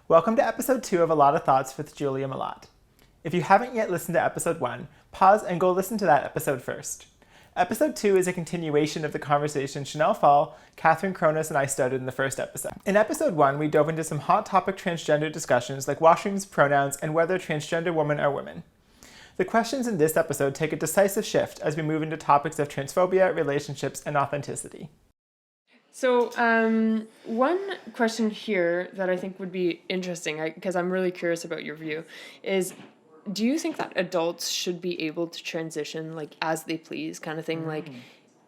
Welcome to episode 2 of A Lot of Thoughts with Julia Malott. If you haven't yet listened to episode 1, pause and go listen to that episode first. Episode 2 is a continuation of the conversation Chanel Pfahl, Catherine Kronas, and I started in the first episode. In episode 1, we dove into some hot topic transgender discussions like washrooms, pronouns, and whether transgender women are women. The questions in this episode take a decisive shift as we move into topics of transphobia, relationships, and authenticity. So, one question here that I think would be interesting, because I'm really curious about your view, is do you think that adults should be able to transition, like, as they please, kind of thing? Like,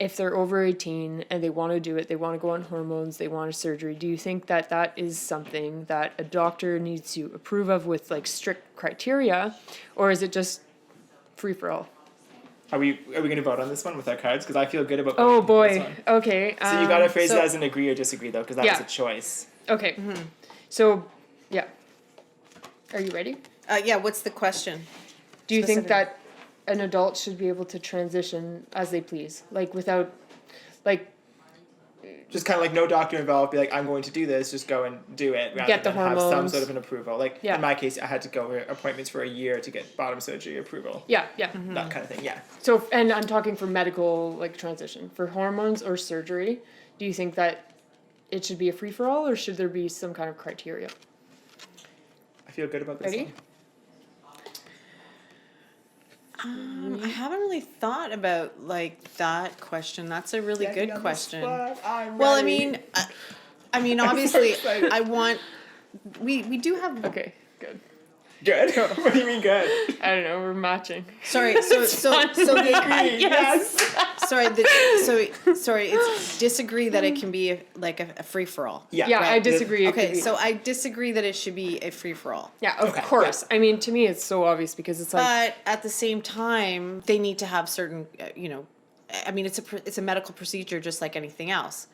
if they're over 18 and they want to do it, they want to go on hormones, they want a surgery, do you think that that is something that a doctor needs to approve of with, like, strict criteria, or is it just free-for-all? Are we going to vote on this one with our cards? Because I feel good about Oh, this boy. one. Okay. So you got to phrase it as an agree or disagree, though, because that was a choice. Okay. Mm-hmm. So, yeah. Are you ready? Yeah, what's the question? Do you think that an adult should be able to transition as they please? Like, without, like... Just kind of like no doctor involved, be like, I'm going to do this, just go and do it, rather get the than hormones. have some sort of an approval. Like, in my case, I had to go for appointments for a year to get bottom surgery approval. Yeah, yeah. Mm-hmm. That kind of thing, yeah. So, and I'm talking for medical, like, transition. For hormones or surgery, do you think that it should be a free-for-all, or should there be some kind of criteria? I feel good about this Ready? one. I haven't really thought about, like, that question. That's a really good question. Well, I mean, obviously, I want... We do have... Okay, good. Good? What do you mean good? I don't know, we're matching. Sorry, so the Yes. sorry, it's disagree that it can be a free-for-all. Yeah, right? I disagree. Okay, so I disagree that it should be a free-for-all. Yeah, of course. Yeah. I mean, to me, it's so obvious because it's like... But at the same time, they need to have certain, I mean, it's a medical procedure just like anything else.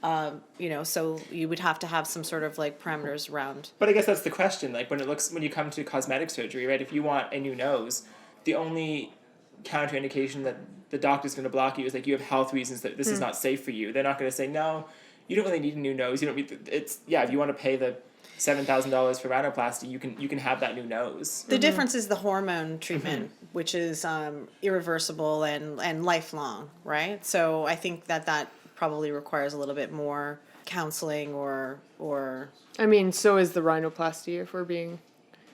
So you would have to have some sort of like parameters around. But I guess that's the question. Like when you come to cosmetic surgery, right? If you want a new nose, the only counterindication that the doctor's going to block you is like you have health reasons that this is not safe for you. They're not going to say no. You don't really need a new nose. You don't need if you want to pay the $7,000 for rhinoplasty, you can have that new nose. The difference is the hormone treatment, which is irreversible and lifelong, right? So I think that probably requires a little bit more counseling or I mean, so is the rhinoplasty, if we're being...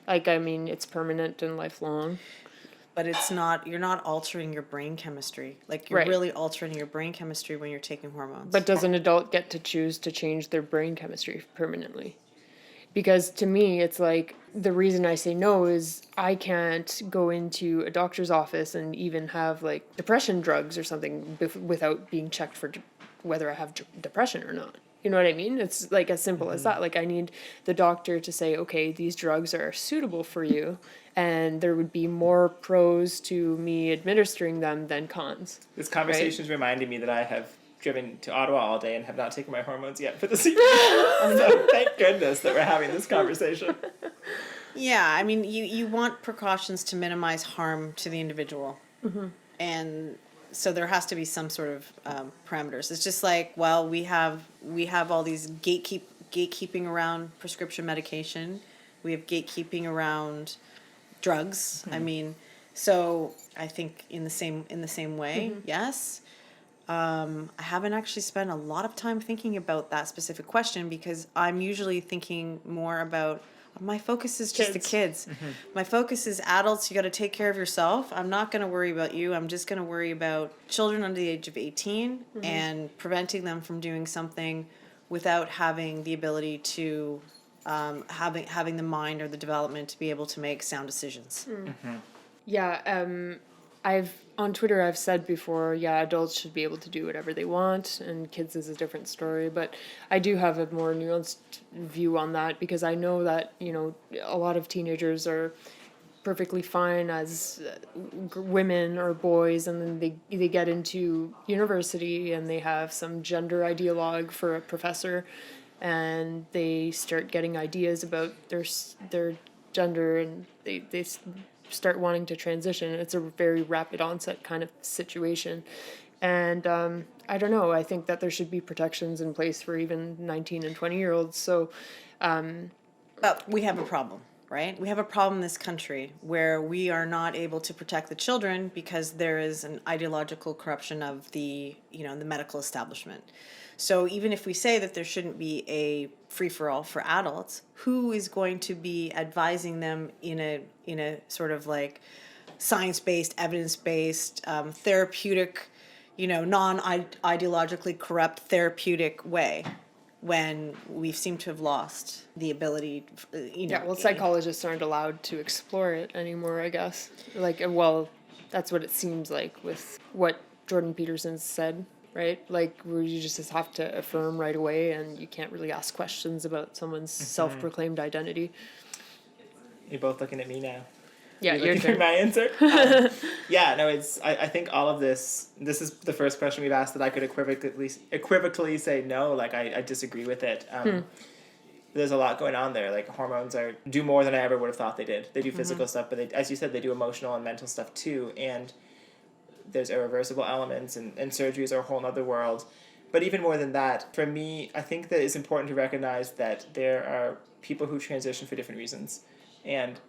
Like, I mean, it's permanent and lifelong. But it's not... You're not altering your brain chemistry. Like, you're really altering your brain chemistry when you're taking hormones. But does an adult get to choose to change their brain chemistry permanently? Because to me, it's like, the reason I say no is I can't go into a doctor's office and even have, like, depression drugs or something without being checked for whether I have depression or not. You know what I mean? It's like as simple as that. Like I need the doctor to say, okay, these drugs are suitable for you, and there would be more pros to me administering them than cons. This conversation is reminding me that I have driven to Ottawa all day and have not taken my hormones yet for the season. So thank goodness that we're having this conversation. Yeah, I mean, you want precautions to minimize harm to the individual. And so there has to be some sort of parameters. It's just like, well, we have all these gatekeeping around prescription medication. We have gatekeeping around drugs. I mean, so I think in the same way, yes. I haven't actually spent a lot of time thinking about that specific question because I'm usually thinking more about my focus is just the kids. My focus is adults. You got to take care of yourself. I'm not going to worry about you. I'm just going to worry about children under the age of 18 and preventing them from doing something without having the ability to having the mind or the development to be able to make sound decisions. Yeah, on Twitter I've said before, adults should be able to do whatever they want, and kids is a different story, but I do have a more nuanced view on that, because I know that, a lot of teenagers are perfectly fine as women or boys, and then they get into university and they have some gender ideologue for a professor, and they start getting ideas about their gender, and they start wanting to transition. It's a very rapid onset kind of situation. And I don't know, I think that there should be protections in place for even 19 and 20-year-olds. So We have a problem, right? We have a problem in this country where we are not able to protect the children because there is an ideological corruption of the, the medical establishment. So even if we say that there shouldn't be a free-for-all for adults, who is going to be advising them in a sort of like science-based, evidence-based, therapeutic, non-ideologically corrupt therapeutic way, when we seem to have lost the ability, Yeah, well, psychologists aren't allowed to explore it anymore, I guess. Like, well, that's what it seems like with what Jordan Peterson said, right? Like, where you just have to affirm right away, and you can't really ask questions about someone's self-proclaimed identity. You're both looking at me now. Yeah, you're looking for my answer. Yeah, no, it's. I think all of this. This is the first question we've asked that I could equivocally say no. Like I disagree with it. There's a lot going on there. Like hormones do more than I ever would have thought they did. They do physical stuff, but as you said, they do emotional and mental stuff too. And there's irreversible elements, and surgeries are a whole other world. But even more than that, for me, I think that it's important to recognize that there are people who transition for different reasons, and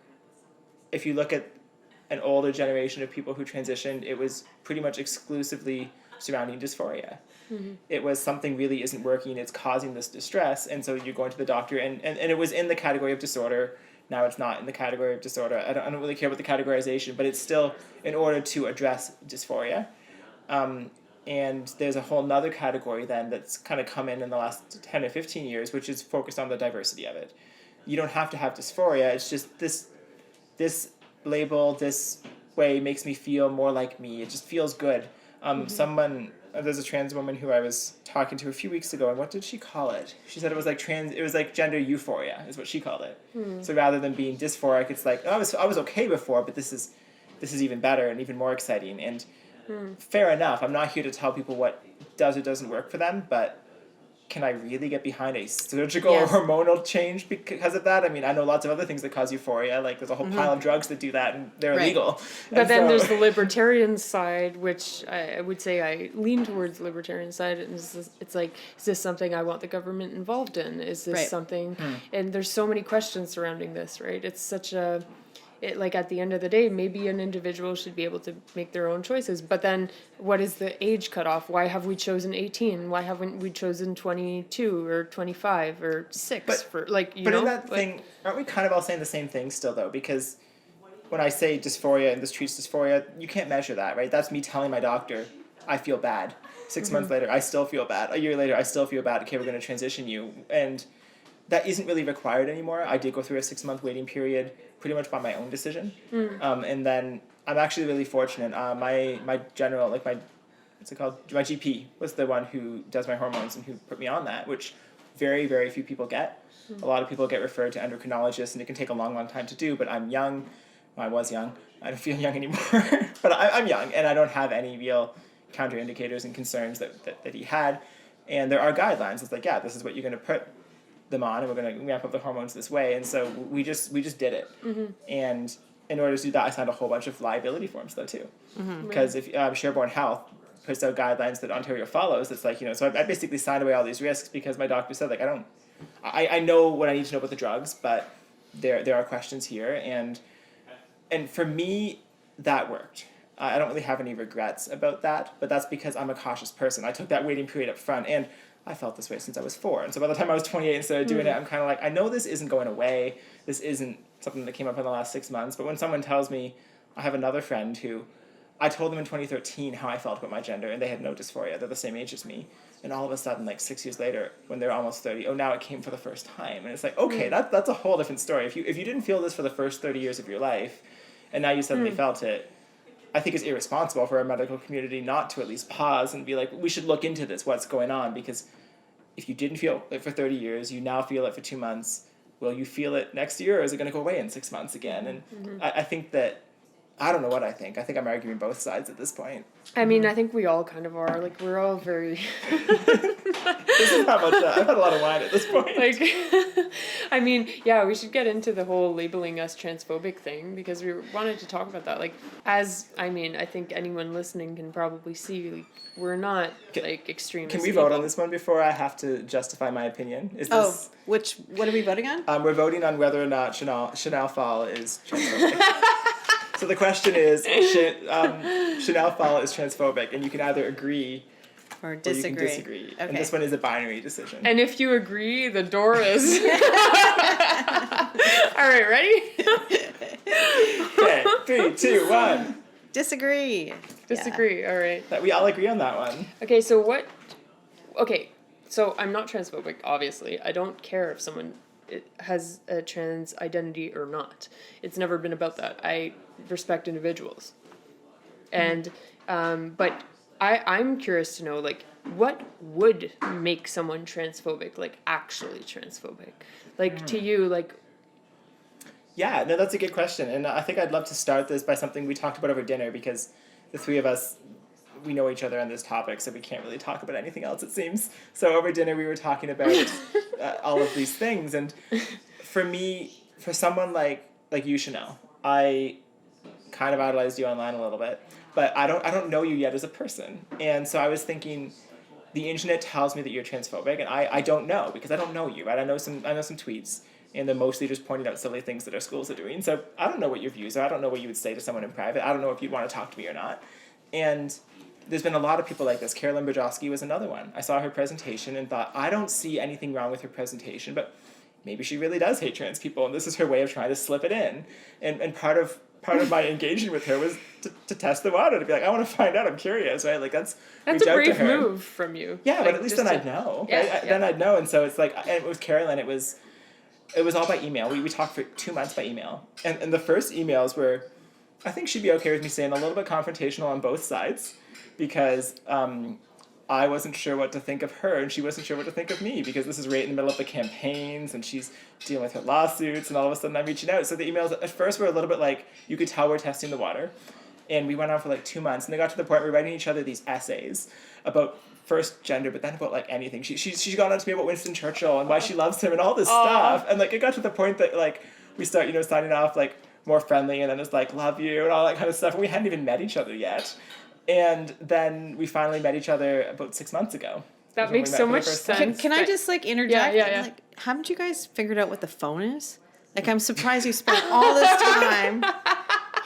if you look at an older generation of people who transitioned, it was pretty much exclusively surrounding dysphoria. Mm-hmm. It was something really isn't working, it's causing this distress, and so you're going to the doctor, and it was in the category of disorder. Now it's not in the category of disorder. I don't really care about the categorization, but it's still in order to address dysphoria. And there's a whole nother category then that's kind of come in the last 10 or 15 years, which is focused on the diversity of it. You don't have to have dysphoria, it's just this label, this way makes me feel more like me. It just feels good. There's a trans woman who I was talking to a few weeks ago, and what did she call it? She said it was like gender euphoria is what she called it. So rather than being dysphoric, it's like, I was okay before, but this is even better and even more exciting. And fair enough. I'm not here to tell people what does or doesn't work for them, but can I really get behind a surgical or hormonal change because of that? I mean, I know lots of other things that cause euphoria. Like, there's a whole pile of drugs that do that, and they're illegal. But then there's the libertarian side, which I would say I lean towards the libertarian side. And it's like, is this something I want the government involved in? Is this something? And there's so many questions surrounding this, right? It's such a... like at the end of the day, maybe an individual should be able to make their own choices. But then what is the age cutoff? Why have we chosen 18? Why haven't we chosen 22 or 25 or 6? But in that thing, aren't we kind of all saying the same thing still, though? Because when I say dysphoria and this treats dysphoria, you can't measure that, right? That's me telling my doctor, I feel bad. 6 months later, I still feel bad. A year later, I still feel bad. Okay, we're going to transition you. And that isn't really required anymore. I did go through a 6-month waiting period pretty much by my own decision. And then I'm actually really fortunate. My general, like my GP was the one who does my hormones and who put me on that, which very, very few people get. A lot of people get referred to endocrinologists, and it can take a long, long time to do, but I'm young. Well, I was young. I don't feel young anymore. But I'm young, and I don't have any real counterindicators and concerns that he had. And there are guidelines. It's like, yeah, this is what you're going to put them on, and we're going to ramp up the hormones this way. And so we just did it. And in order to do that, I signed a whole bunch of liability forms, though, too. Because if Shareborn Health puts out guidelines that Ontario follows, it's like, so I basically signed away all these risks because my doctor said, like, I know what I need to know about the drugs, but there are questions here. And for me, that worked. I don't really have any regrets about that, but that's because I'm a cautious person. I took that waiting period up front, and I felt this way since I was 4. And so by the time I was 28 and started doing it, I'm kind of like, I know this isn't going away. This isn't something that came up in the last 6 months. But when someone tells me, I have another friend who, I told them in 2013 how I felt about my gender, and they had no dysphoria. They're the same age as me. And all of a sudden, like 6 years later, when they're almost 30, now it came for the first time. And it's like, okay, that's a whole different story. If you didn't feel this for the first 30 years of your life, and now you suddenly felt it, I think it's irresponsible for our medical community not to at least pause and be like, we should look into this, what's going on, because if you didn't feel it for 30 years, you now feel it for 2 months, will you feel it next year, or is it going to go away in 6 months again? And I think that I don't know what I think. I think I'm arguing both sides at this point. I mean, I think we all kind of are. Like, we're all very... This is how much... I've had a lot of wine at this point. Like, I mean, yeah, we should get into the whole labeling us transphobic thing, because we wanted to talk about that. Like, I think anyone listening can probably see, like, we're not, like, extremists. Can we vote on this one before I have to justify my opinion? Is this... what are we voting on? We're voting on whether or not Chanel Pfahl is transphobic. So the question is, Chanel Pfahl is transphobic, and you can either agree or disagree. Or you can disagree. Okay. And this one is a binary decision. And if you agree, the door is... All right, ready? Okay, 3, 2, 1. Disagree. Disagree, all right. That we all agree on that one. Okay, so I'm not transphobic, obviously. I don't care if someone has a trans identity or not. It's never been about that. I respect individuals. And, but I'm curious to know, like, what would make someone transphobic, like, actually transphobic? Like, to you, like... Yeah, no, that's a good question. And I think I'd love to start this by something we talked about over dinner, because the three of us, we know each other on this topic, so we can't really talk about anything else, it seems. So over dinner, we were talking about all of these things. And for me, for someone like you, Chanel, I kind of idolized you online a little bit, but I don't know you yet as a person. And so I was thinking, the internet tells me that you're transphobic, and I don't know, because I don't know you, right? I know some tweets, and they're mostly just pointing out silly things that our schools are doing. So I don't know what your views are. I don't know what you would say to someone in private. I don't know if you'd want to talk to me or not. And there's been a lot of people like this. Carolyn Brzozowski was another one. I saw her presentation and thought, I don't see anything wrong with her presentation, but maybe she really does hate trans people, and this is her way of trying to slip it in. And part of my engagement with her was to test the water, to be like, I want to find out, I'm curious, right? Like, that's a brave move from you. Yeah, like, but at least then I'd know. Yeah, right? yeah. Then I'd know. And so it's like, and it was Carolyn, it was all by email. We talked for 2 months by email. And the first emails were, I think she'd be okay with me saying, a little bit confrontational on both sides, because I wasn't sure what to think of her, and she wasn't sure what to think of me, because this is right in the middle of the campaigns, and she's dealing with her lawsuits, and all of a sudden I'm reaching out. So the emails at first were a little bit like, you could tell we're testing the water. And we went on for like 2 months, and they got to the point where we're writing each other these essays about first gender, but then about like anything. She's gone on to me about Winston Churchill and why she loves him and all this stuff. And like, it got to the point that like we start, signing off like more friendly, and then it's like, love you and all that kind of stuff. And we hadn't even met each other yet. And then we finally met each other about 6 months ago. That makes so much sense. Can I just like interject? Yeah. Like, haven't you guys figured out what the phone is? Like, I'm surprised you spent all this time.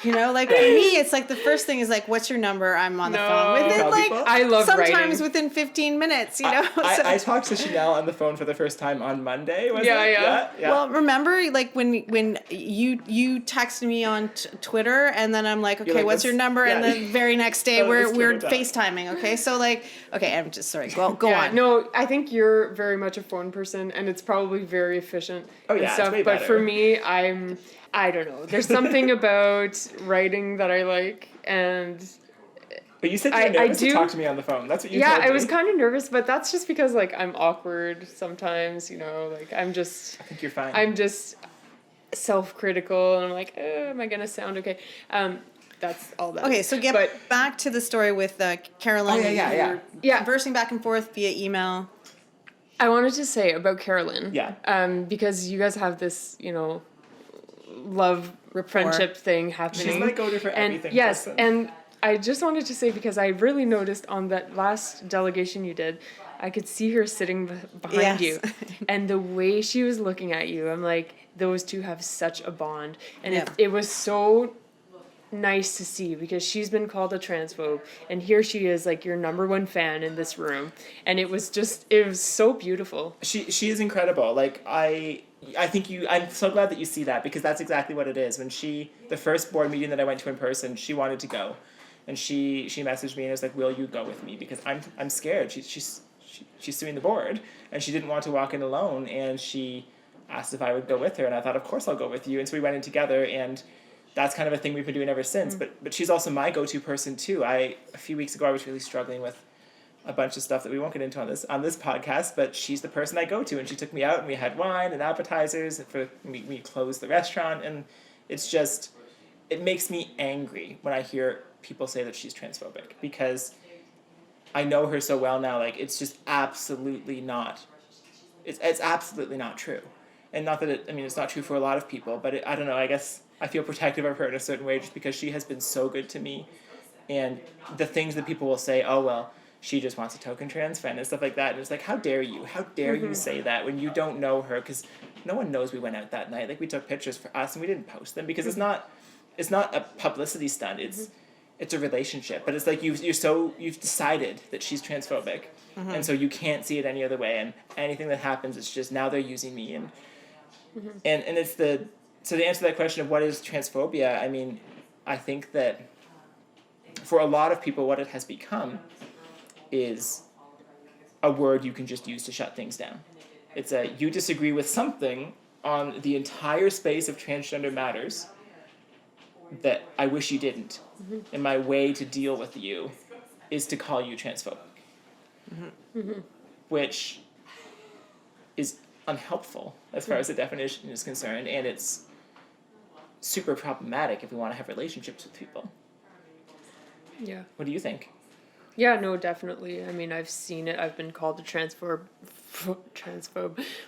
Like for me, it's like the first thing is like, what's your number? I'm on the phone. Within like, I love sometimes writing. within 15 minutes, I talked to Chanel on the phone for the first time on Monday. Yeah. Well, remember, like when you texted me on Twitter, and then I'm like, okay, like, what's your number? Yeah. And the very next day we're FaceTiming. Okay, so like, okay, I'm just sorry. Go on. No, I think you're very much a phone person, and it's probably very efficient and stuff. It's way but better. for me, I don't know. There's something about writing that I like, and but you said you're nervous to talk to me on the phone. That's what you told me. I was kind of nervous, but that's just because like I'm awkward sometimes. Like I'm just. I think you're fine. I'm just self-critical, and I'm like, am I gonna sound okay? That's all that. Okay, so back to the story with Carolyn. Yeah. Conversing back and forth via email. I wanted to say about Carolyn. Yeah. Because you guys have this, love friendship thing happening. She's my go-to for everything. Yes, person. and I just wanted to say, because I really noticed on that last delegation you did, I could see her sitting behind you, and the way she was looking at you, I'm like, those two have such a bond, and it was so nice to see, because she's been called a transphobe, and here she is, like, your number one fan in this room, and it was so beautiful. She is incredible. Like, I think I'm so glad that you see that, because that's exactly what it is. When the first board meeting that I went to in person, she wanted to go, and she messaged me and was like, will you go with me, because I'm scared. She's suing the board, and she didn't want to walk in alone, and she asked if I would go with her, and I thought, of course I'll go with you. And so we went in together, and that's kind of a thing we've been doing ever since. But she's also my go-to person too. A few weeks ago I was really struggling with a bunch of stuff that we won't get into on this podcast, but she's the person I go to, and she took me out, and we had wine and appetizers, and we closed the restaurant, and it's it makes me angry when I hear people say that she's transphobic, because I know her so well now. Like, it's just absolutely not. It's absolutely not true, and not that it's not true for a lot of people, but I don't know. I guess I feel protective of her in a certain way just because she has been so good to me, and the things that people will say, oh well, she just wants a token trans friend and stuff like that, and it's like, how dare you? How dare you say that when you don't know her? Because no one knows we went out that night. Like, we took pictures for us and we didn't post them because it's not a publicity stunt. It's a relationship, but it's like you've decided that she's transphobic, and so you can't see it any other way. And anything that happens, it's just now they're using me, and it's so to answer that question of what is transphobia, I mean, I think that for a lot of people, what it has become is a word you can just use to shut things down. It's you disagree with something on the entire space of transgender matters that I wish you didn't. And my way to deal with you is to call you transphobic. Which is unhelpful as far as the definition is concerned, and it's super problematic if we want to have relationships with people. Yeah. What do you think? Yeah, no, definitely. I mean, I've seen it. I've been called a transphobe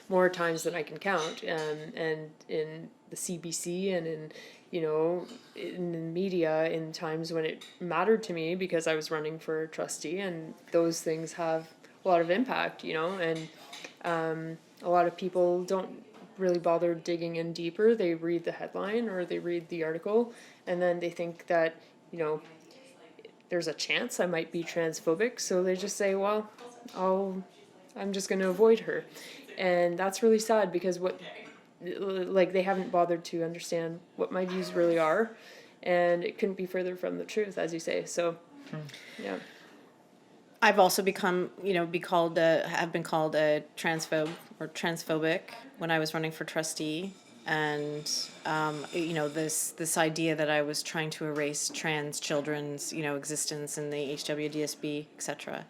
more times than I can count, and in the CBC and in the media in times when it mattered to me because I was running for trustee, and those things have a lot of impact, and a lot of people don't really bother digging in deeper. They read the headline or they read the article, and then they think that there's a chance I might be transphobic, so they just say, well, I'm just going to avoid her. And that's really sad because they haven't bothered to understand what my views really are, and it couldn't be further from the truth, as you say. So, yeah. I've also have been called a transphobe or transphobic when I was running for trustee. And, this idea that I was trying to erase trans children's, existence in the HWDSB, etc.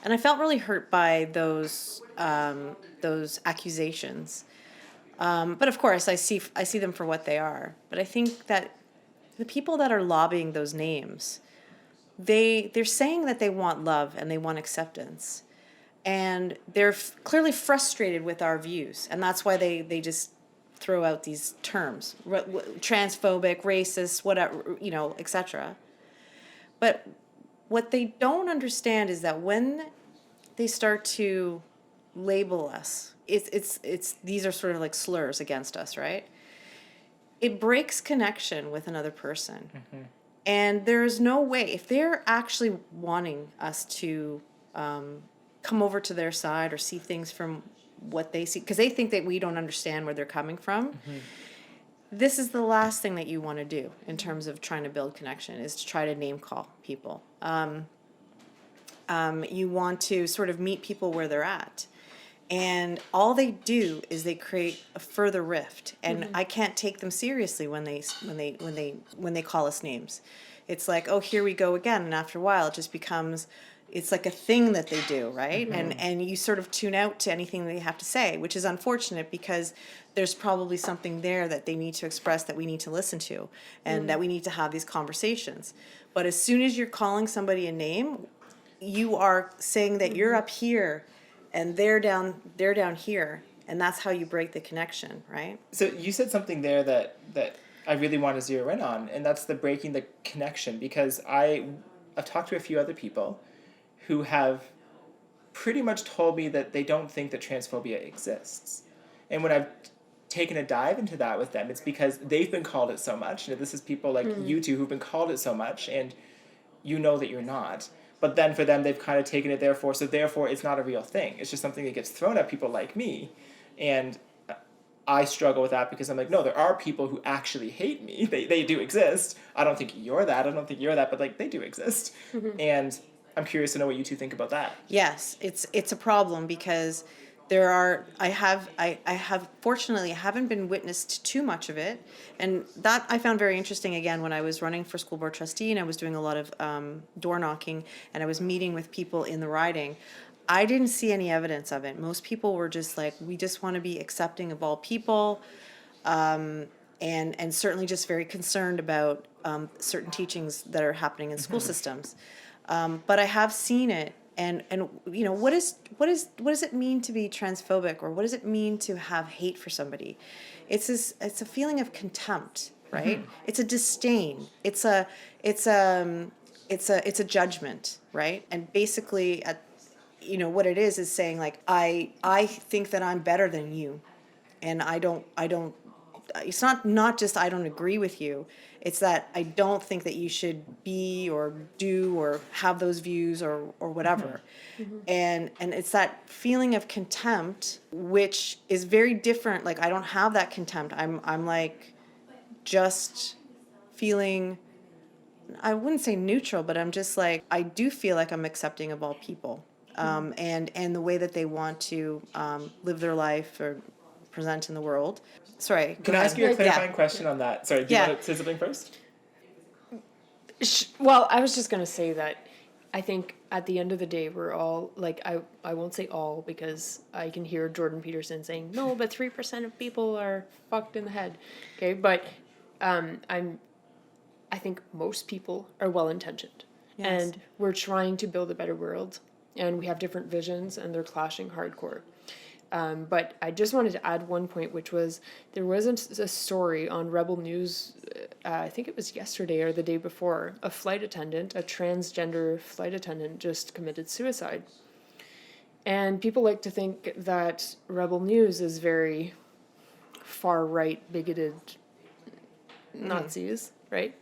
And I felt really hurt by those accusations. But of course, I see them for what they are. But I think that the people that are lobbying those names, they're saying that they want love and they want acceptance. And they're clearly frustrated with our views. And that's why they just throw out these terms, transphobic, racist, whatever, etc. But what they don't understand is that when they start to label us, it's these are sort of like slurs against us, right? It breaks connection with another person. And there's no way, if they're actually wanting us to come over to their side or see things from what they see, because they think that we don't understand where they're coming from. This is the last thing that you want to do in terms of trying to build connection, is to try to name call people. You want to sort of meet people where they're at, and all they do is they create a further rift, and I can't take them seriously when they call us names. It's like, oh, here we go again, and after a while it just becomes, it's like a thing that they do, right? And you sort of tune out to anything they have to say, which is unfortunate because there's probably something there that they need to express that we need to listen to, and that we need to have these conversations. But as soon as you're calling somebody a name, you are saying that you're up here and they're down here, and that's how you break the connection, right? So you said something there that I really want to zero in on, and that's the breaking the connection, because I've talked to a few other people who have pretty much told me that they don't think that transphobia exists. And when I've taken a dive into that with them, it's because they've been called it so much. This is people like you two who've been called it so much, and you know that you're not. But then for them, they've kind of taken it therefore it's not a real thing. It's just something that gets thrown at people like me. And I struggle with that because I'm like, no, there are people who actually hate me. They do exist. I don't think you're that. I don't think you're that, but they do exist. And I'm curious to know what you two think about that. Yes, it's a problem because there are, I have fortunately, I haven't been witness to too much of it. And that I found very interesting, again, when I was running for school board trustee and I was doing a lot of door knocking and I was meeting with people in the riding. I didn't see any evidence of it. Most people were just like, we just want to be accepting of all people. and certainly just very concerned about certain teachings that are happening in school systems. But I have seen it, and you know, what does it mean to be transphobic, or what does it mean to have hate for somebody? It's a feeling of contempt, right? It's a disdain. It's a judgment, right? And basically, you know, what it is saying like, I think that I'm better than you, and I don't. It's not just I don't agree with you. It's that I don't think that you should be or do or have those views or whatever. And it's that feeling of contempt, which is very different. Like, I don't have that contempt. I'm like just feeling, I wouldn't say neutral, but I'm just like, I do feel like I'm accepting of all people, and the way that they want to live their life or present in the world. Sorry. Can I ask you a clarifying Yeah. question on that? Sorry, do you want to say something first? Well, I was just going to say that I think at the end of the day, we're all, like, I won't say all, because I can hear Jordan Peterson saying, no, but 3% of people are fucked in the head. Okay, but I think most people are well-intentioned. Yes. And we're trying to build a better world. And we have different visions, and they're clashing hardcore. But I just wanted to add one point, which was there was a story on Rebel News, I think it was yesterday or the day before, a flight attendant, a transgender flight attendant, just committed suicide. And people like to think that Rebel News is very far-right, bigoted Nazis, right?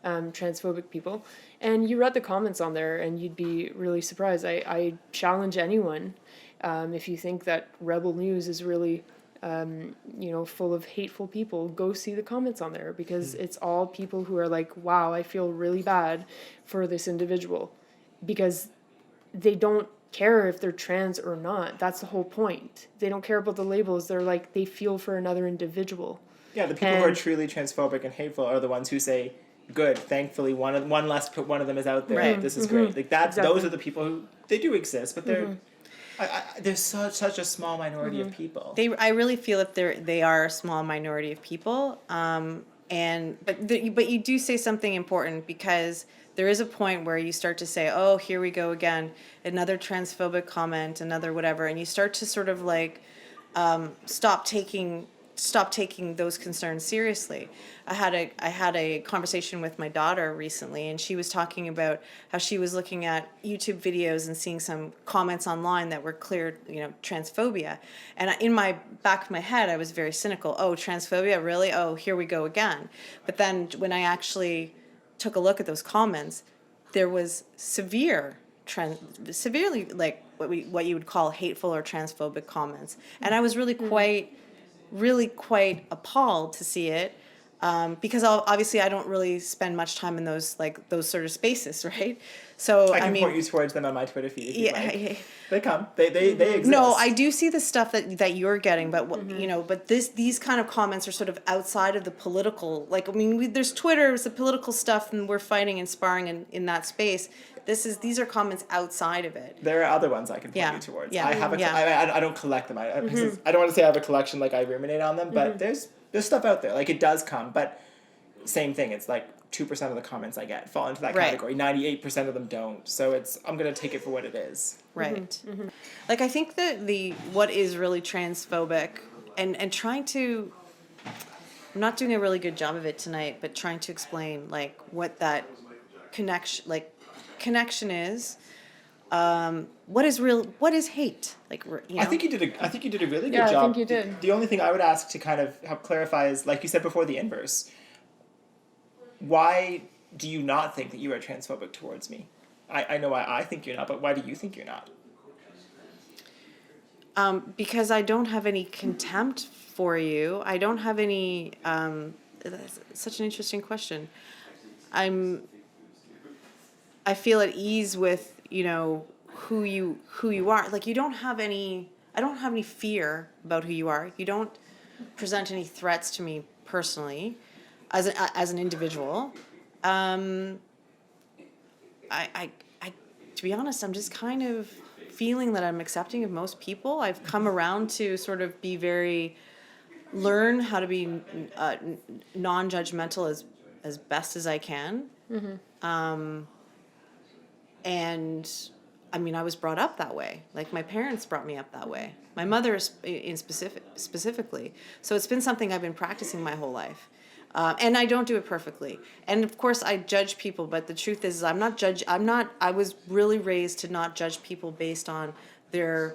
Transphobic people. And you read the comments on there, and you'd be really surprised. I challenge anyone, if you think that Rebel News is really, full of hateful people, go see the comments on there, because it's all people who are like, wow, I feel really bad for this individual, because they don't care if they're trans or not. That's the whole point. They don't care about the labels. They're like, they feel for another individual. Yeah, the people who are truly transphobic and hateful are the ones who say, good, thankfully one of them is out there. Right. This is great. Like that. Exactly. Those are the people who, they do exist, but they're there's such a small minority of people. I really feel that they are a small minority of people. But you do say something important, because there is a point where you start to say, oh, here we go again, another transphobic comment, another whatever, and you start to sort of like stop taking those concerns seriously. I had a conversation with my daughter recently, and she was talking about how she was looking at YouTube videos and seeing some comments online that were clear, transphobia. And in my back of my head, I was very cynical. Oh, transphobia, really? Oh, here we go again. But then when I actually took a look at those comments, there was severely like what you would call hateful or transphobic comments, and I was really quite appalled to see it, because obviously I don't really spend much time in those sort of spaces, right? So I can point you towards them on my Twitter feed if you like. They come. They exist. No, I do see the stuff that you're getting, but but these kind of comments are sort of outside of the political. Like, I mean, there's Twitter, it's the political stuff, and we're fighting and sparring in that space. These are comments outside of it. There are other ones I can point you towards. Yeah. I don't collect them. I don't want to say I have a collection, like I ruminate on them, but there's stuff out there. Like, it does come, but same thing. It's like 2% of the comments I get fall into that category. 98% of them don't. So I'm gonna take it for what it is. Right. Like, I think that what is really transphobic, and trying to, I'm not doing a really good job of it tonight, but trying to explain like what that connection is. What is hate? Like, I think you did a really good Yeah, job. I think you did. The only thing I would ask to kind of help clarify is, like you said before, the inverse. Why do you not think that you are transphobic towards me? I know why I think you're not, but why do you think you're not? Because I don't have any contempt for you. I don't have any. That's such an interesting question. I feel at ease with who you are. Like, you don't have any. I don't have any fear about who you are. You don't present any threats to me personally, as an individual. To be honest, I'm just kind of feeling that I'm accepting of most people. I've come around to sort of be very learn how to be non-judgmental as best as I can. And I mean, I was brought up that way. Like my parents brought me up that way. My mother specifically. So it's been something I've been practicing my whole life. And I don't do it perfectly. And of course I judge people, but the truth is I was really raised to not judge people based on their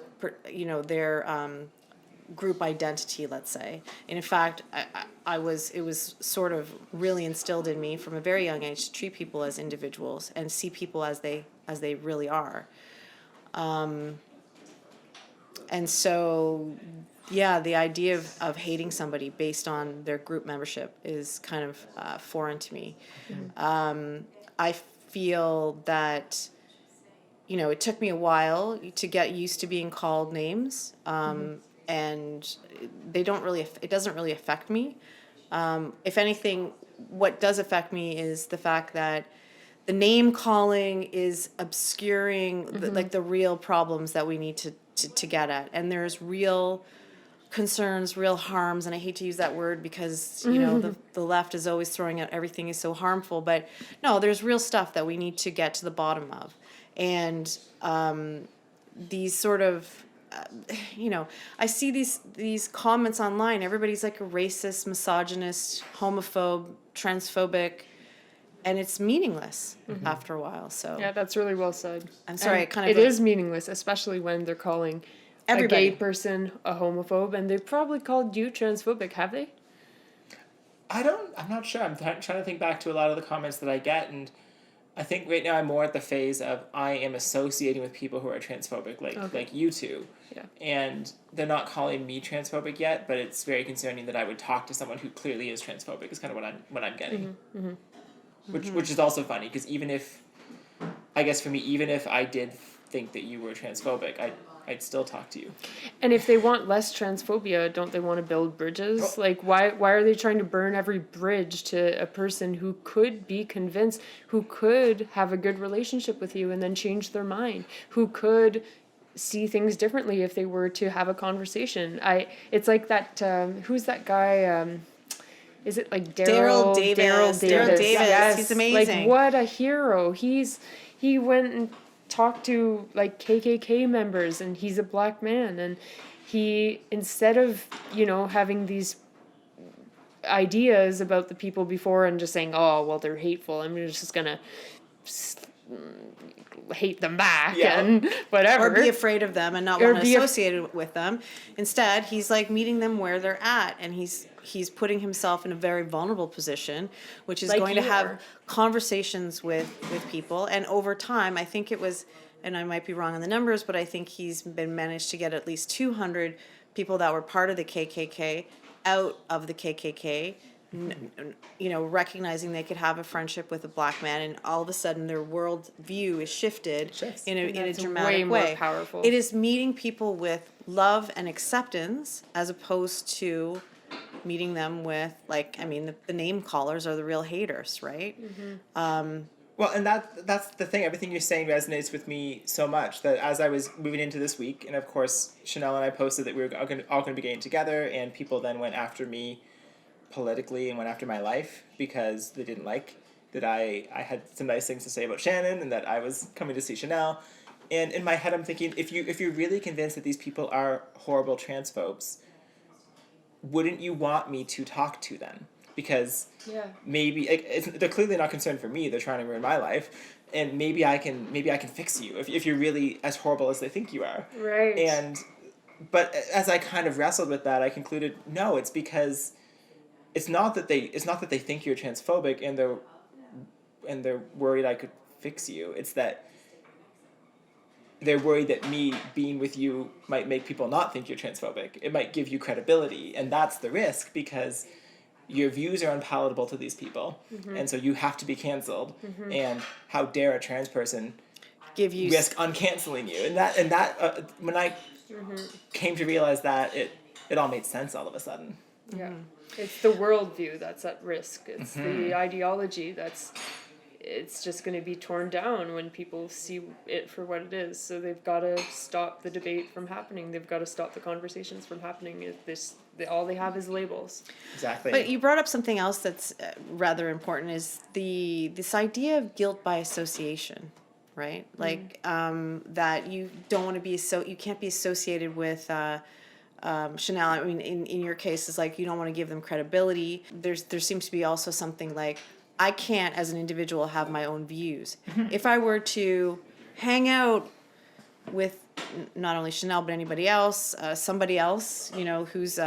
group identity, let's say. And in fact, it was sort of really instilled in me from a very young age to treat people as individuals and see people as they really are. And so, yeah, the idea of hating somebody based on their group membership is kind of foreign to me. I feel that, it took me a while to get used to being called names, and it doesn't really affect me. If anything, what does affect me is the fact that the name calling is obscuring the real problems that we need to get at, and there's real concerns, real harms, and I hate to use that word because the left is always throwing out everything is so harmful, but no, there's real stuff that we need to get to the bottom of. And these sort of I see these comments online. Everybody's like a racist, misogynist, homophobe, transphobic, and it's meaningless after a while. So Yeah, that's really well said. I'm sorry, And it is meaningless, especially when they're calling everybody a gay person a homophobe, and they've probably called you transphobic, have they? I'm not sure. I'm trying to think back to a lot of the comments that I get, and I think right now I'm more at the phase of I am associating with people who are transphobic, like you two. Yeah. And they're not calling me transphobic yet, but it's very concerning that I would talk to someone who clearly is transphobic is kind of what I'm getting. Which is also funny, because even if I did think that you were transphobic, I'd still talk to you. And if they want less transphobia, don't they want to build bridges? Like, why are they trying to burn every bridge to a person who could be convinced, who could have a good relationship with you and then change their mind, who could see things differently if they were to have a conversation? It's like that, who's that guy, is it like Daryl Davis? Yes, he's amazing. Like, what a hero. He went and talked to like KKK members, and he's a black man, and he, instead of having these ideas about the people before and just saying, oh well, they're hateful, I'm just gonna hate them back and whatever, or be afraid of them and not want to associate with them. Instead, he's like meeting them where they're at, and he's putting himself in a very vulnerable position, which is like going to have conversations with people. And over time, I think it was, and I might be wrong on the numbers, but I think he's been managed to get at least 200 people that were part of the KKK out of the KKK, recognizing they could have a friendship with a black man, and all of a sudden their world view is shifted in a dramatic way. More powerful. It is meeting people with love and acceptance, as opposed to meeting them with, the name callers are the real haters, right? Well, and that's the thing. Everything you're saying resonates with me so much that as I was moving into this week, and of course Chanel and I posted that we were all going to be getting together, and people then went after me politically and went after my life because they didn't like that I had some nice things to say about Shannon and that I was coming to see Chanel. And in my head I'm thinking, if you're really convinced that these people are horrible transphobes, wouldn't you want me to talk to them? Because maybe they're clearly not concerned for me. They're trying to ruin my life, and maybe I can fix you if you're really as horrible as they think you are. Right. But as I kind of wrestled with that, I concluded no. It's because it's not that they think you're transphobic and they're worried I could fix you. It's that they're worried that me being with you might make people not think you're transphobic. It might give you credibility, and that's the risk, because your views are unpalatable to these people, and so you have to be canceled. And how dare a trans person risk uncanceling you? And that when I came to realize that, it all made sense all of a sudden. Yeah, it's the worldview that's at risk. It's the ideology that's it's just going to be torn down when people see it for what it is. So they've got to stop the debate from happening. They've got to stop the conversations from happening. All they have is labels. Exactly. But you brought up something else that's rather important, is this idea of guilt by association, right? Like that you don't want to be you can't be associated with Chanel. I mean, in your case, is like you don't want to give them credibility. There seems to be also something like, I can't as an individual have my own views. If I were to hang out with not only Chanel but anybody else, somebody else, who's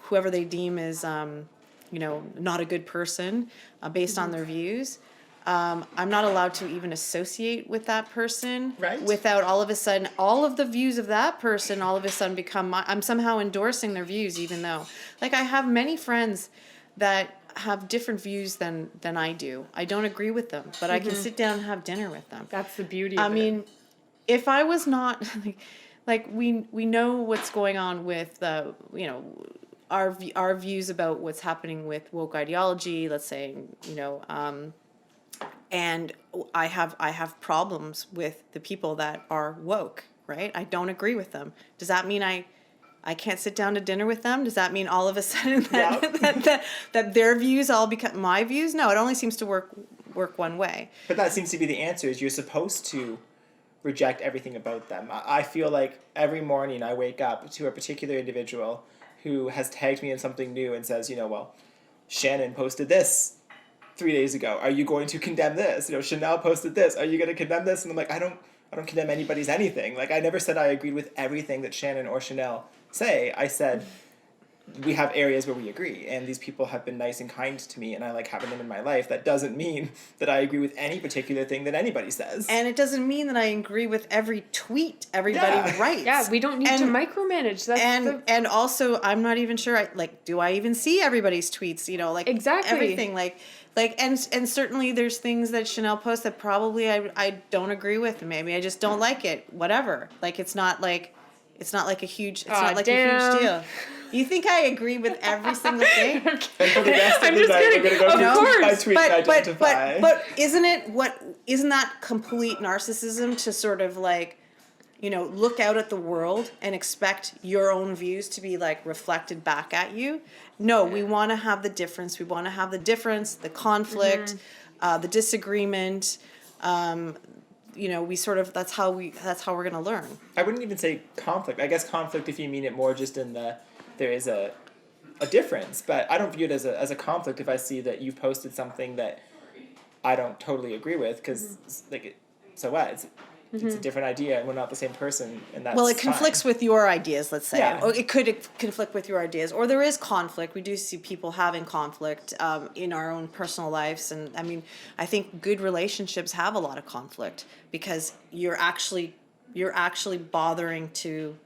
whoever they deem is not a good person based on their views, I'm not allowed to even associate with that person, right, without all of a sudden all of the views of that person all of a sudden become I'm somehow endorsing their views, even though, like, I have many friends that have different views than I do. I don't agree with them, but I can sit down and have dinner with them. That's the beauty of it. I mean, if I was not like we know what's going on with our views about what's happening with woke ideology, let's say, and I have problems with the people that are woke, right? I don't agree with them. Does that mean I can't sit down to dinner with them? Does that mean all of a sudden that their views all become my views? No, it only seems to work one way. But that seems to be the answer, is you're supposed to reject everything about them. I feel like every morning I wake up to a particular individual who has tagged me in something new and says, well, Shannon posted this 3 days ago. Are you going to condemn this? Chanel posted this. Are you going to condemn this? And I'm like, I don't condemn anybody's anything. Like, I never said I agreed with everything that Shannon or Chanel say. I said we have areas where we agree, and these people have been nice and kind to me, and I like having them in my life. That doesn't mean that I agree with any particular thing that anybody says. And it doesn't mean that I agree with every tweet everybody writes. Yeah, we don't need to micromanage. And also, I'm not even sure, do I even see everybody's tweets? Exactly. Everything, and certainly there's things that Chanel posts that probably I don't agree with, and maybe I just don't like it, whatever. It's not like a huge deal. You think I agree with every single thing? And for the rest of the night, we're going to go tweet by tweet and identify. But isn't that complete narcissism to sort of look out at the world and expect your own views to be reflected back at you? No, we want to have the difference. We want to have the difference, the conflict, the disagreement. We sort of, that's how we're going to learn. I wouldn't even say conflict. I guess conflict, if you mean it more just in there is a difference, but I don't view it as a conflict if I see that you've posted something that I don't totally agree with, because so what? It's a different idea, and we're not the same person, and that's it conflicts fine. with your ideas, let's say. Yeah. Or it could conflict with your ideas, or there is conflict. We do see people having conflict in our own personal lives, and I mean, I think good relationships have a lot of conflict because you're actually bothering to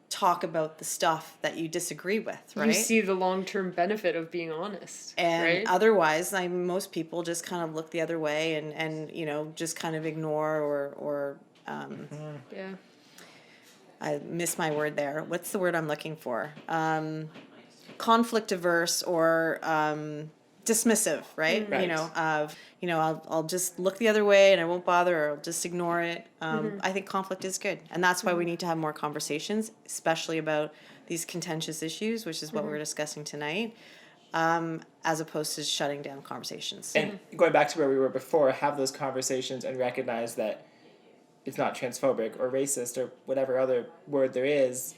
talk about the stuff that you disagree with, right? You see the long-term benefit of being honest, and right? Otherwise, most people just kind of look the other way and just kind of ignore or yeah. I missed my word there. What's the word I'm looking for? Conflict averse or dismissive, right? Right. I'll just look the other way and I won't bother, or I'll just ignore it. I think conflict is good, and that's why we need to have more conversations, especially about these contentious issues, which is what we're discussing tonight, as opposed to shutting down conversations. And going back to where we were before, have those conversations and recognize that it's not transphobic or racist or whatever other word there is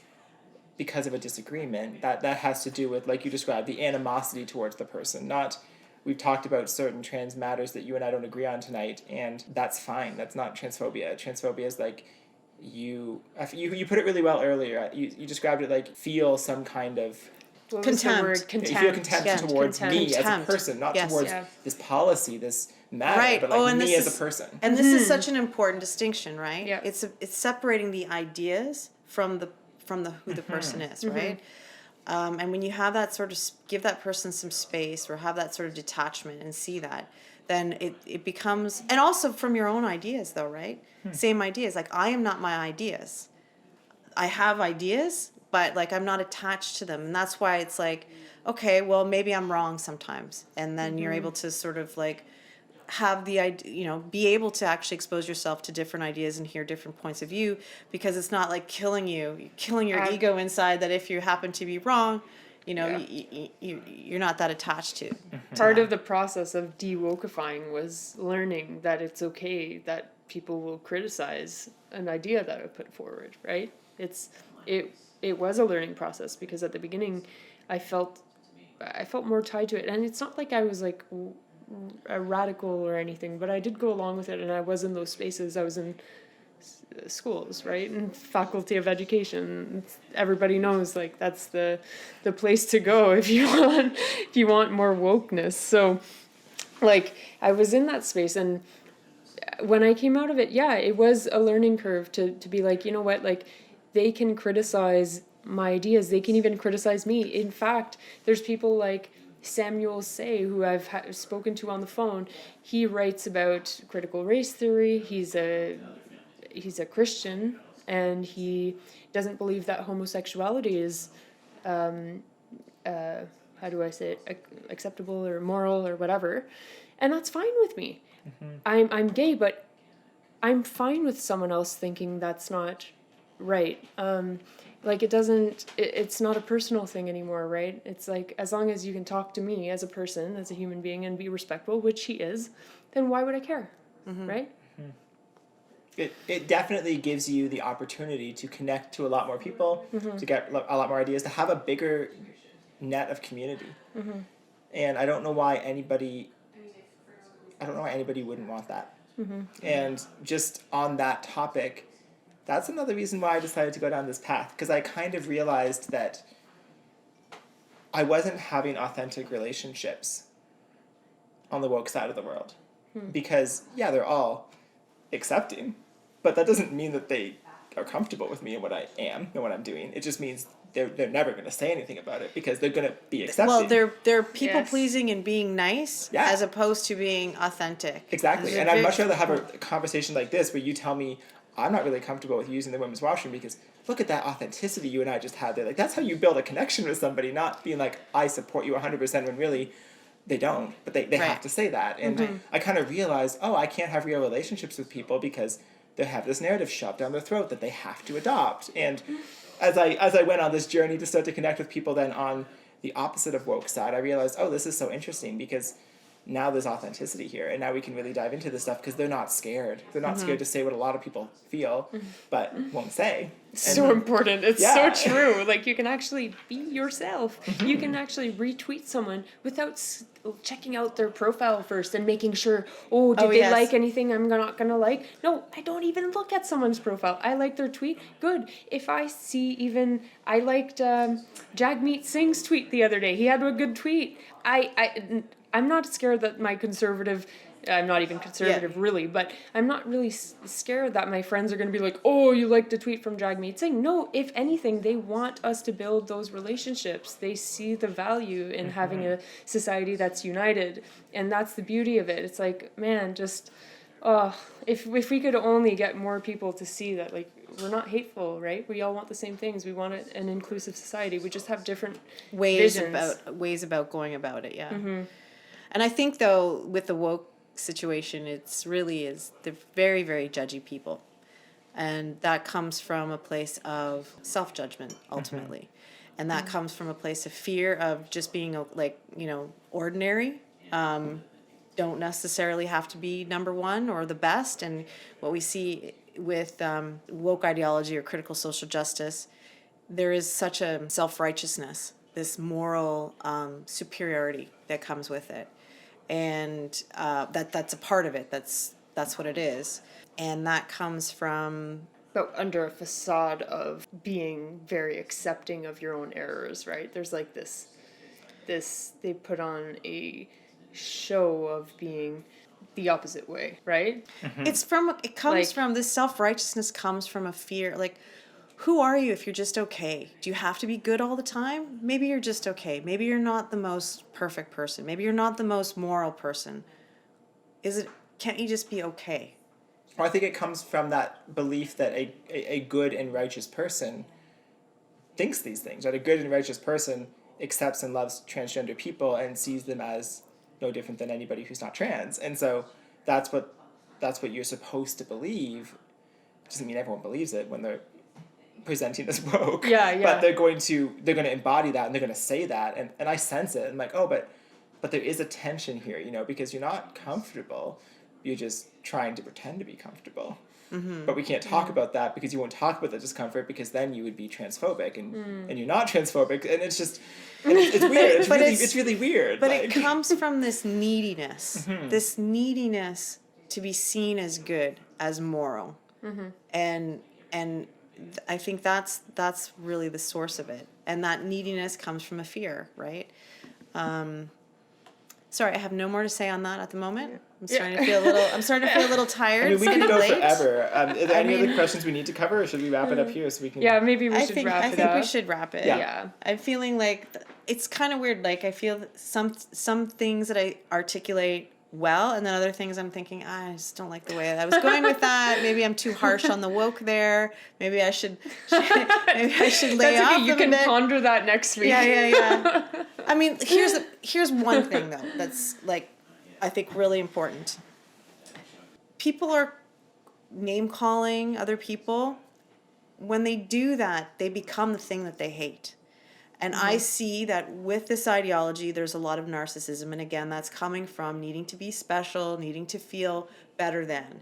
because of a disagreement. That has to do with, like you described, the animosity towards the person. Not, we've talked about certain trans matters that you and I don't agree on tonight, and that's fine. That's not transphobia. Transphobia is you put it really well earlier. You described it like feel some kind of Contempt. You feel contempt towards me as a person, not towards this policy, this matter, but me as a person. And this is such an important distinction, right? Yeah. It's separating the ideas from the who the person is, right? And when you have that sort of, give that person some space or have that sort of detachment and see that, then it becomes, and also from your own ideas though, right? Same ideas. I am not my ideas. I have ideas, but I'm not attached to them. And that's why it's okay, well, maybe I'm wrong sometimes. And then you're able to sort of have the idea, be able to actually expose yourself to different ideas and hear different points of view, because it's not like killing your ego inside, that if you happen to be wrong, you're not that attached to. Part of the process of de-wokeifying was learning that it's okay that people will criticize an idea that I put forward, right? It was a learning process, because at the beginning I felt more tied to it, and it's not like I was like a radical or anything, but I did go along with it, and I was in those spaces. I was in schools, right, and faculty of education. Everybody knows, like, that's the place to go if you want more wokeness. So, like, I was in that space, and when I came out of it, it was a learning curve to be like, you know what, like, they can criticize my ideas. They can even criticize me. In fact, there's people like Samuel Say, who I've spoken to on the phone. He writes about critical race theory. He's a Christian, and he doesn't believe that homosexuality is, how do I say it, acceptable or moral or whatever, and that's fine with me. I'm gay, but I'm fine with someone else thinking that's not right. Like, it's not a personal thing anymore, right? It's like, as long as you can talk to me as a person, as a human being, and be respectful, which he is, then why would I care, right? It definitely gives you the opportunity to connect to a lot more people, to get a lot more ideas, to have a bigger net of community. And I don't know why anybody wouldn't want that. And just on that topic, that's another reason why I decided to go down this path, because I kind of realized that I wasn't having authentic relationships on the woke side of the world. Because, they're all accepting, but that doesn't mean that they are comfortable with me and what I am and what I'm doing. It just means they're never going to say anything about it, because they're going to be accepting. Well, they're people pleasing and being nice, as opposed to being authentic. Exactly, and I'd much rather have a conversation like this where you tell me, I'm not really comfortable with using the women's washroom because look at that authenticity you and I just had there. Like, that's how you build a connection with somebody, not being like, I support you 100% when really they don't, but they have to say that. And I kind of realized, I can't have real relationships with people because they have this narrative shoved down their throat that they have to adopt. And as I went on this journey to start to connect with people then on the opposite of woke side, I realized, this is so interesting, because now there's authenticity here, and now we can really dive into this stuff, because they're not scared. They're not scared to say what a lot of people feel, but won't say. So important. It's so true. Like, you can actually be yourself. You can actually retweet someone without checking out their profile first and making sure, did they like anything I'm not going to like? No, I don't even look at someone's profile. I like their tweet. Good. If I see I liked Jagmeet Singh's tweet the other day. He had a good tweet. I'm not scared that my conservative, I'm not even conservative really, but I'm not really scared that my friends are going to be like, you liked a tweet from Jagmeet Singh. No, if anything, they want us to build those relationships. They see the value in having a society that's united, and that's the beauty of it. It's like, man, just, if we could only get more people to see that, like, we're not hateful, right? We all want the same things. We want an inclusive society. We just have different ways visions. about going about it, And I think, though, with the woke situation, it's really is they're very, very judgy people. And that comes from a place of self-judgment, ultimately. And that comes from a place of fear of just being, ordinary. Don't necessarily have to be number one or the best. And what we see with woke ideology or critical social justice, there is such a self-righteousness, this moral superiority that comes with it. And that's a part of it. That's what it is. And that comes from... But under a facade of being very accepting of your own errors, right? There's like this they put on a show of being the opposite way, right? This self-righteousness comes from a fear, like, who are you if you're just okay? Do you have to be good all the time? Maybe you're just okay. Maybe you're not the most perfect person. Maybe you're not the most moral person. Can't you just be okay? Well, I think it comes from that belief that a good and righteous person thinks these things, that a good and righteous person accepts and loves transgender people and sees them as no different than anybody who's not trans. And so that's what you're supposed to believe. Doesn't mean everyone believes it when they're presenting as woke. Yeah. But they're going to embody that, and they're going to say that, and I sense it. I'm like, oh, but there is a tension here, because you're not comfortable. You're just trying to pretend to be comfortable. Mm-hmm. But we can't talk about that because you won't talk about the discomfort, because then you would be transphobic, and you're not transphobic, and it's just it's weird. It's really weird. But it comes from this neediness, this neediness to be seen as good, as moral, and I think that's really the source of it, and that neediness comes from a fear, right? Sorry, I have no more to say on that at the moment. I'm starting to feel a little tired. I mean, we could go late. forever. Are there any other questions we need to cover, or should we wrap it up here so we can? Yeah, maybe we should wrap it up. I think we should wrap it. Yeah. I'm feeling like it's kind of weird. Like I feel some things that I articulate well, and then other things I'm thinking, I just don't like the way I was going with that. Maybe I'm too harsh on the woke there. Maybe I should lay That's off okay. You can ponder that next week. Yeah. I mean, here's one thing though that's like I think really important. People are name calling other people. When they do that, they become the thing that they hate. And I see that with this ideology, there's a lot of narcissism. And again, that's coming from needing to be special, needing to feel better than.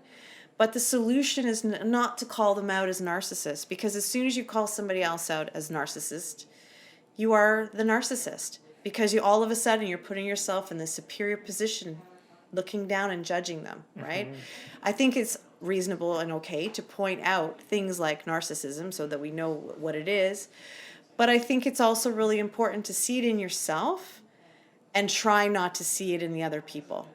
But the solution is not to call them out as narcissists, because as soon as you call somebody else out as narcissist, you are the narcissist, because you all of a sudden you're putting yourself in this superior position, looking down and judging them, right? I think it's reasonable and okay to point out things like narcissism so that we know what it is. But I think it's also really important to see it in yourself and try not to see it in the other people.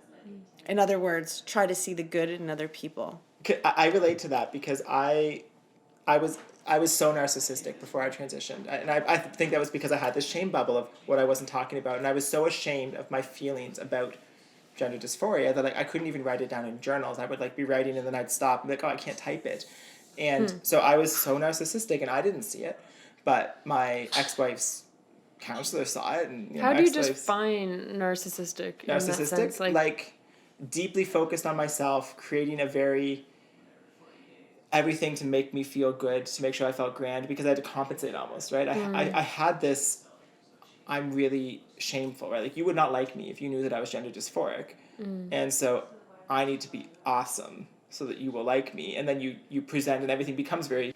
In other words, try to see the good in other people. I relate to that because I was so narcissistic before I transitioned. And I think that was because I had this shame bubble of what I wasn't talking about. And I was so ashamed of my feelings about gender dysphoria that I couldn't even write it down in journals. I would be writing and then I'd stop and be like, oh, I can't type it. And so I was so narcissistic and I didn't see it. But my ex-wife's counselor saw it. And how do you define narcissistic? In that sense? Like deeply focused on myself, creating everything to make me feel good, to make sure I felt grand, because I had to compensate almost, right? I had this, I'm really shameful, right? Like you would not like me if you knew that I was gender dysphoric. And so I need to be awesome so that you will like me. And then you present and everything becomes very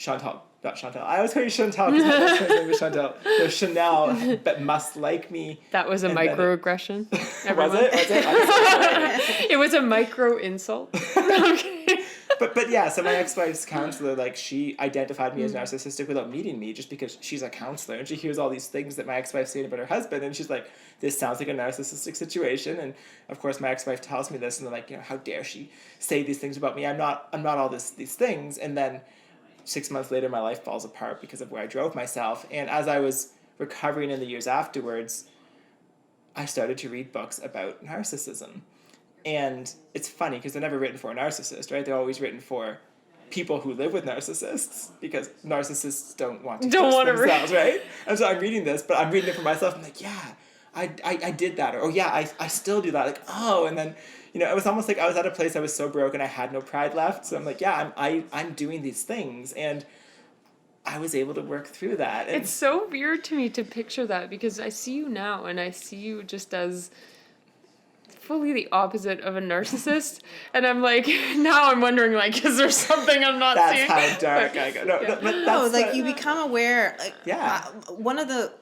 not Chantal. I always call you Chantal because my best friend's name is Chantal. So Chanel but must like me. That was a microaggression. Was it? It was a micro insult. Okay. But yeah, so my ex-wife's counselor, she identified me as narcissistic without meeting me, just because she's a counselor and she hears all these things that my ex-wife's saying about her husband, and she's like, this sounds like a narcissistic situation. And of course my ex-wife tells me this, and they're like, how dare she say these things about me? I'm not all these things. And then 6 months later, my life falls apart because of where I drove myself. And as I was recovering in the years afterwards, I started to read books about narcissism. And it's funny because they're never written for a narcissist, right? They're always written for people who live with narcissists, because narcissists don't want to themselves, right? And so I'm reading this, but I'm reading it for myself. I'm like, yeah, I did that. Or, oh, yeah, I still do that. Like, oh, and then, it was almost like I was at a place I was so broke and I had no pride left. So I'm like, yeah, I'm doing these things. And I was able to work through that. And it's so weird to me to picture that, because I see you now and I see you just as fully the opposite of a narcissist, and I'm like, now I'm wondering, is there something I'm not seeing? That's how dark I go. You become aware. Yeah. One of the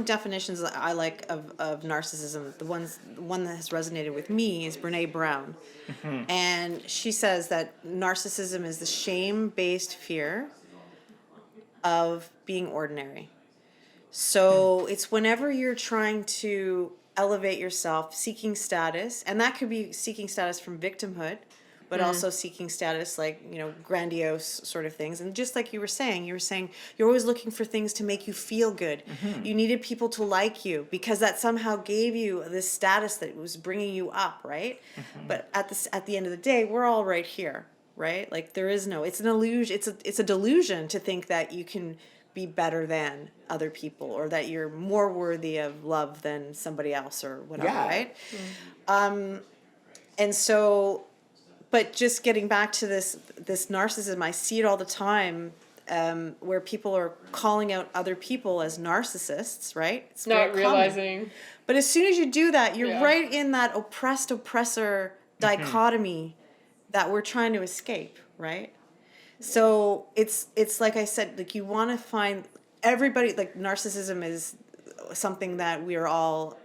definitions that I like of narcissism, the one that has resonated with me, is Brene Brown, and she says that narcissism is the shame-based fear of being ordinary. So it's whenever you're trying to elevate yourself, seeking status, and that could be seeking status from victimhood, but also seeking status grandiose sort of things. And just like you were saying you're always looking for things to make you feel good. You needed people to like you because that somehow gave you this status that was bringing you up, right? But at the end of the day, we're all right here, right? There is no, it's an illusion. It's a delusion to think that you can be better than other people, or that you're more worthy of love than somebody else or whatever, right? And so, but just getting back to this narcissism, I see it all the time, where people are calling out other people as narcissists, right? It's Not very common. realizing. But as soon as you do that, you're right in that oppressor dichotomy that we're trying to escape, right? So it's like I said, like you want to find everybody, like narcissism is something that we are all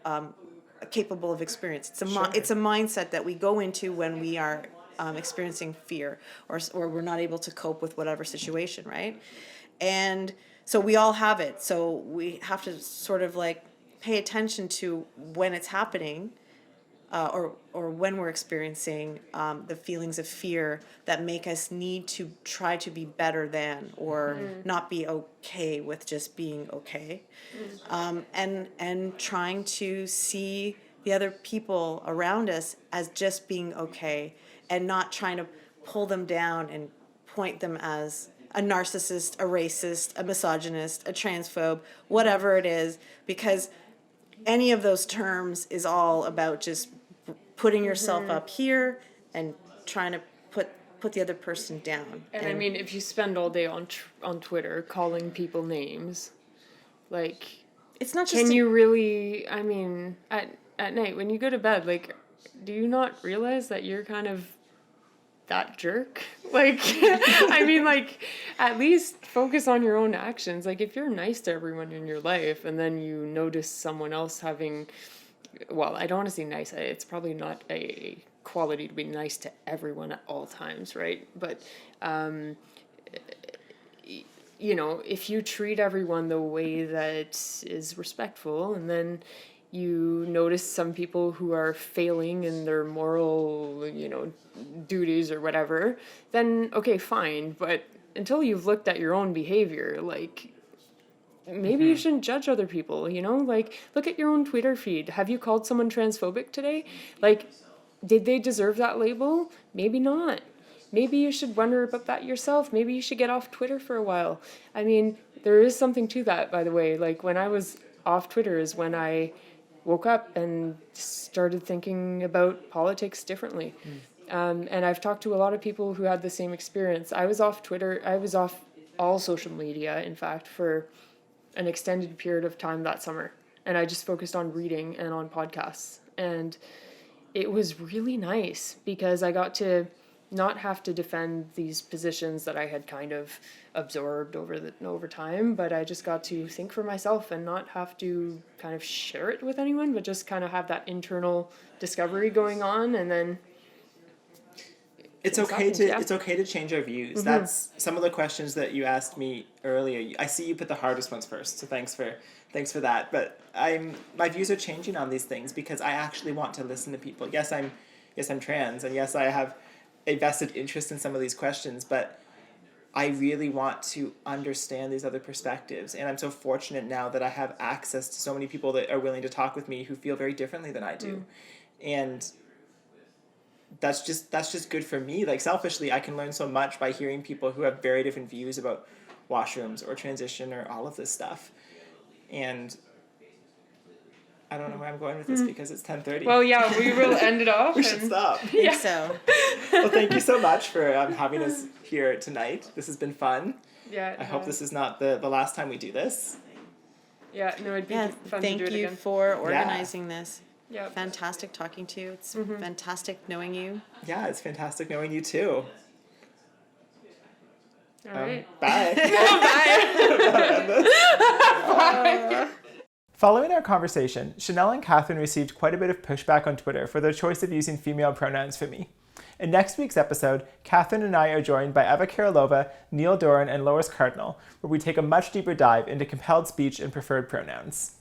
capable of experiencing. It's a mindset that we go into when we are experiencing fear or we're not able to cope with whatever situation, right? And so we all have it. So we have to sort of like pay attention to when it's happening, or when we're experiencing the feelings of fear that make us need to try to be better than, or not be okay with just being okay, and trying to see the other people around us as just being okay, and not trying to pull them down and point them as a narcissist, a racist, a misogynist, a transphobe, whatever it is, because any of those terms is all about just putting yourself up here and trying to put the other person down. And I mean, if you spend all day on Twitter calling people names, like, it's not just can you really? I mean, at night when you go to bed, like, do you not realize that you're kind of that jerk? Like, I mean, like, at least focus on your own actions. Like, if you're nice to everyone in your life and then you notice someone else having, well, I don't want to say nice, it's probably not a quality to be nice to everyone at all times, right? But you know, if you treat everyone the way that is respectful, and then you notice some people who are failing in their moral, you know, duties or whatever, then okay, fine. But until you've looked at your own behavior, like, maybe you shouldn't judge other people, you know? Like, look at your own Twitter feed. Have you called someone transphobic today? Like, did they deserve that label? Maybe not. Maybe you should wonder about that yourself. Maybe you should get off Twitter for a while. I mean, there is something to that, by the way. Like, when I was off Twitter is when I woke up and started thinking about politics differently. And I've talked to a lot of people who had the same experience. I was off Twitter. I was off all social media, in fact, for an extended period of time that summer. And I just focused on reading and on podcasts. And it was really nice because I got to not have to defend these positions that I had kind of absorbed over time, but I just got to think for myself and not have to kind of share it with anyone, but just kind of have that internal discovery going on. And then it's okay to change our views. That's some of the questions that you asked me earlier. I see you put the hardest ones first, so thanks for that. But my views are changing on these things because I actually want to listen to people. Yes, I'm trans, and yes, I have a vested interest in some of these questions, but I really want to understand these other perspectives. And I'm so fortunate now that I have access to so many people that are willing to talk with me who feel very differently than I do. And that's just good for me. Like, selfishly, I can learn so much by hearing people who have very different views about washrooms or transition or all of this stuff. And I don't know where I'm going with this because it's 10:30. Well, yeah, we will end it off. We should stop. I think so. Well, thank you so much for having us here tonight. This has been fun. Yeah. I hope this is not the last time we do this. Yeah, no, it'd be fun to do it Thank you again. for organizing this. Yeah. Fantastic talking to you. It's fantastic knowing you. Yeah, it's fantastic knowing you too. All right. Bye. Bye. Following our conversation, Chanel and Catherine received quite a bit of pushback on Twitter for their choice of using female pronouns for me. In next week's episode, Catherine and I are joined by Eva Kirilova, Neil Doran, and Lois Cardinal, where we take a much deeper dive into compelled speech and preferred pronouns.